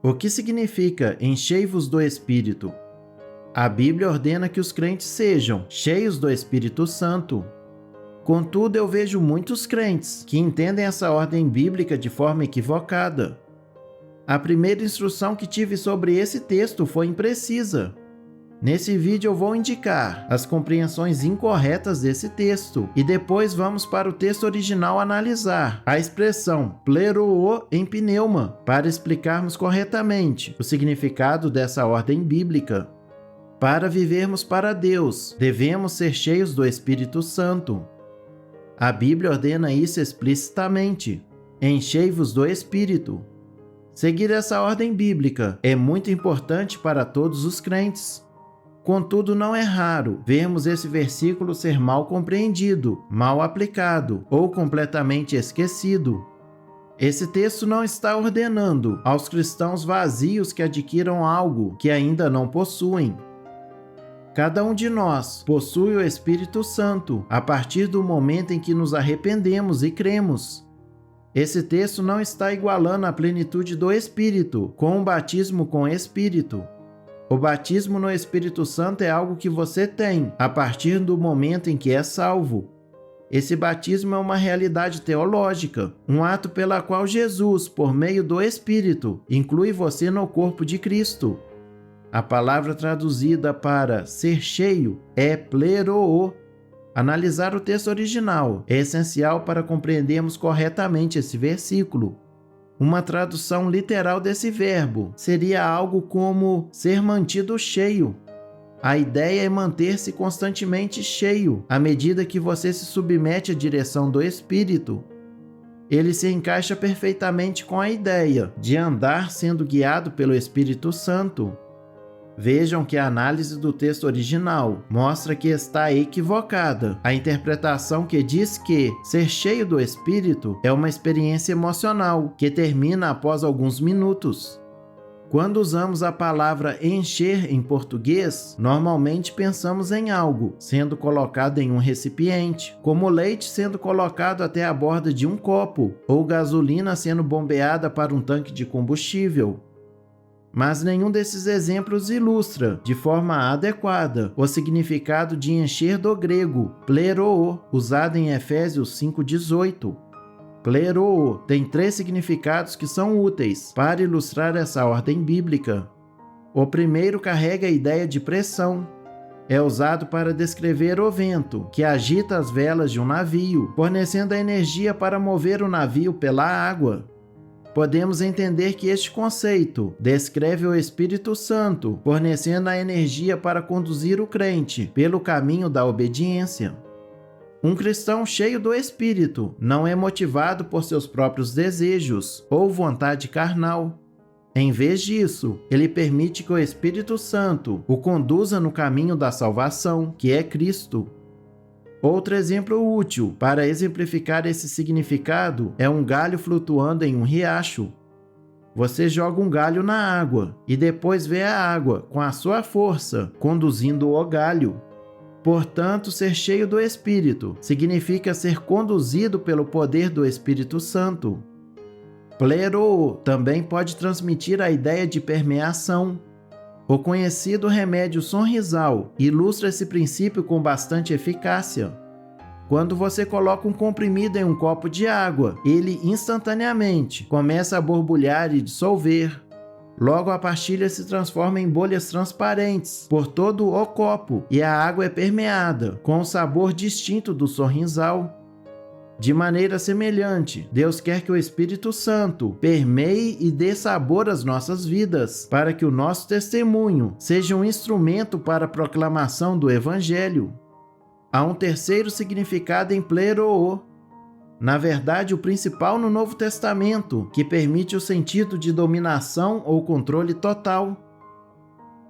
O que significa enchei-vos do Espírito? A Bíblia ordena que os crentes sejam cheios do Espírito Santo. Contudo, eu vejo muitos crentes que entendem essa ordem bíblica de forma equivocada. A primeira instrução que tive sobre esse texto foi imprecisa. Nesse vídeo eu vou indicar as compreensões incorretas desse texto e depois vamos para o texto original analisar a expressão pleroo em pneuma para explicarmos corretamente o significado dessa ordem bíblica. Para vivermos para Deus, devemos ser cheios do Espírito Santo. A Bíblia ordena isso explicitamente: enchei-vos do Espírito. Seguir essa ordem bíblica é muito importante para todos os crentes. Contudo, não é raro vermos esse versículo ser mal compreendido, mal aplicado ou completamente esquecido. Esse texto não está ordenando aos cristãos vazios que adquiram algo que ainda não possuem. Cada um de nós possui o Espírito Santo a partir do momento em que nos arrependemos e cremos. Esse texto não está igualando a plenitude do Espírito com o batismo com Espírito. O batismo no Espírito Santo é algo que você tem a partir do momento em que é salvo. Esse batismo é uma realidade teológica, um ato pela qual Jesus, por meio do Espírito, inclui você no corpo de Cristo. A palavra traduzida para ser cheio é pleroo. Analisar o texto original é essencial para compreendermos corretamente esse versículo. Uma tradução literal desse verbo seria algo como ser mantido cheio. A ideia é manter-se constantemente cheio à medida que você se submete à direção do Espírito. Ele se encaixa perfeitamente com a ideia de andar sendo guiado pelo Espírito Santo. Vejam que a análise do texto original mostra que está equivocada a interpretação que diz que ser cheio do Espírito é uma experiência emocional que termina após alguns minutos. Quando usamos a palavra encher em português, normalmente pensamos em algo sendo colocado em um recipiente, como leite sendo colocado até a borda de um copo ou gasolina sendo bombeada para um tanque de combustível. Mas nenhum desses exemplos ilustra, de forma adequada, o significado de encher do grego, pleroo, usado em Efésios 5,18. Pleroo tem 3 significados que são úteis para ilustrar essa ordem bíblica. O primeiro carrega a ideia de pressão. É usado para descrever o vento, que agita as velas de um navio, fornecendo a energia para mover o navio pela água. Podemos entender que este conceito descreve o Espírito Santo, fornecendo a energia para conduzir o crente pelo caminho da obediência. Um cristão cheio do Espírito não é motivado por seus próprios desejos ou vontade carnal. Em vez disso, ele permite que o Espírito Santo o conduza no caminho da salvação, que é Cristo. Outro exemplo útil para exemplificar esse significado é um galho flutuando em um riacho. Você joga um galho na água e depois vê a água, com a sua força, conduzindo o galho. Portanto, ser cheio do Espírito significa ser conduzido pelo poder do Espírito Santo. Pleroo também pode transmitir a ideia de permeação. O conhecido remédio Sonrisal ilustra esse princípio com bastante eficácia. Quando você coloca um comprimido em um copo de água, ele instantaneamente começa a borbulhar e dissolver. Logo, a pastilha se transforma em bolhas transparentes por todo o copo e a água é permeada, com o sabor distinto do Sonrisal. De maneira semelhante, Deus quer que o Espírito Santo permeie e dê sabor às nossas vidas, para que o nosso testemunho seja um instrumento para a proclamação do Evangelho. Há um terceiro significado em pleroo. Na verdade, o principal no Novo Testamento, que permite o sentido de dominação ou controle total.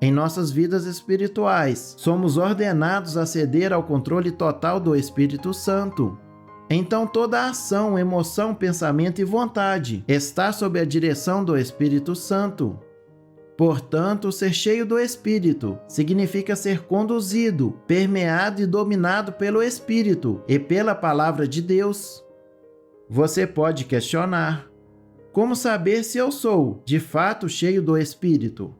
Em nossas vidas espirituais, somos ordenados a ceder ao controle total do Espírito Santo. Então toda a ação, emoção, pensamento e vontade está sob a direção do Espírito Santo. Portanto, ser cheio do Espírito significa ser conduzido, permeado e dominado pelo Espírito e pela Palavra de Deus. Você pode questionar: Como saber se eu sou, de fato, cheio do Espírito?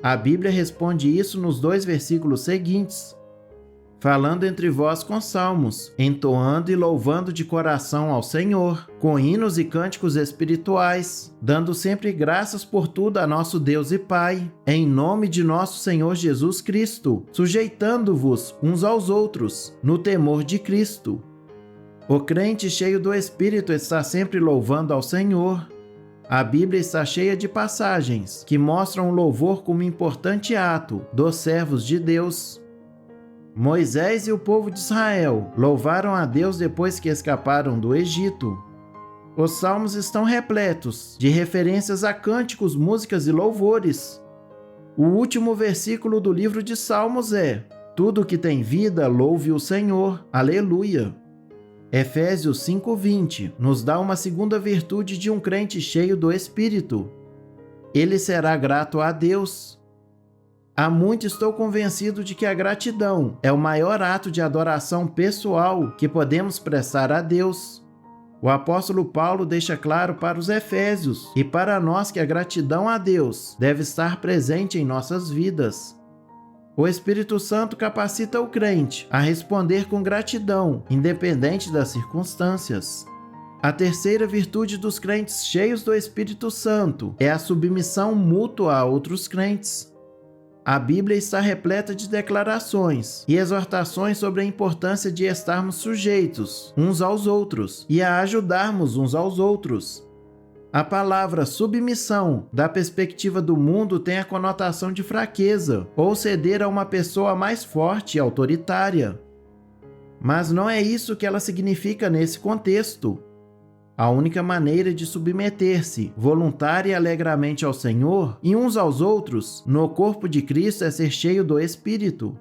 A Bíblia responde isso nos 2 versículos seguintes. Falando entre vós com salmos, entoando e louvando de coração ao Senhor, com hinos e cânticos espirituais, dando sempre graças por tudo a nosso Deus e Pai, em nome de nosso Senhor Jesus Cristo, sujeitando-vos uns aos outros, no temor de Cristo. O crente cheio do Espírito está sempre louvando ao Senhor. A Bíblia está cheia de passagens que mostram o louvor como importante ato dos servos de Deus. Moisés e o povo de Israel louvaram a Deus depois que escaparam do Egito. Os salmos estão repletos de referências a cânticos, músicas e louvores. O último versículo do livro de Salmos é: tudo que tem vida, louve o Senhor. Aleluia! Efésios 5:20 nos dá uma segunda virtude de um crente cheio do Espírito. Ele será grato a Deus. Há muito estou convencido de que a gratidão é o maior ato de adoração pessoal que podemos prestar a Deus. O apóstolo Paulo deixa claro para os Efésios e para nós que a gratidão a Deus deve estar presente em nossas vidas. O Espírito Santo capacita o crente a responder com gratidão, independente das circunstâncias. A terceira virtude dos crentes cheios do Espírito Santo é a submissão mútua a outros crentes. A Bíblia está repleta de declarações e exortações sobre a importância de estarmos sujeitos uns aos outros e a ajudarmos uns aos outros. A palavra submissão, da perspectiva do mundo, tem a conotação de fraqueza ou ceder a uma pessoa mais forte e autoritária. Mas não é isso que ela significa nesse contexto. A única maneira de submeter-se voluntária e alegremente ao Senhor e uns aos outros no corpo de Cristo é ser cheio do Espírito.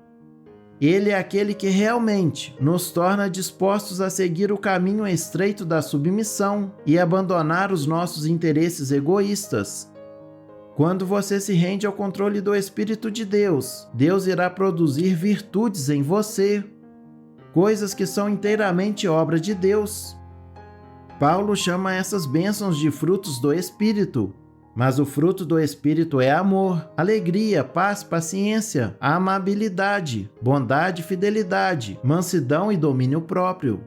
Ele é aquele que realmente nos torna dispostos a seguir o caminho estreito da submissão e abandonar os nossos interesses egoístas. Quando você se rende ao controle do Espírito de Deus, Deus irá produzir virtudes em você, coisas que são inteiramente obra de Deus. Paulo chama essas bênçãos de frutos do Espírito, mas o fruto do Espírito é amor, alegria, paz, paciência, amabilidade, bondade, fidelidade, mansidão e domínio próprio.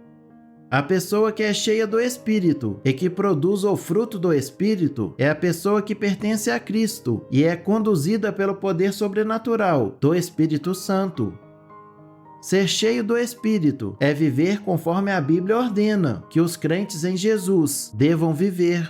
A pessoa que é cheia do Espírito e que produz o fruto do Espírito é a pessoa que pertence a Cristo e é conduzida pelo poder sobrenatural do Espírito Santo. Ser cheio do Espírito é viver conforme a Bíblia ordena que os crentes em Jesus devam viver.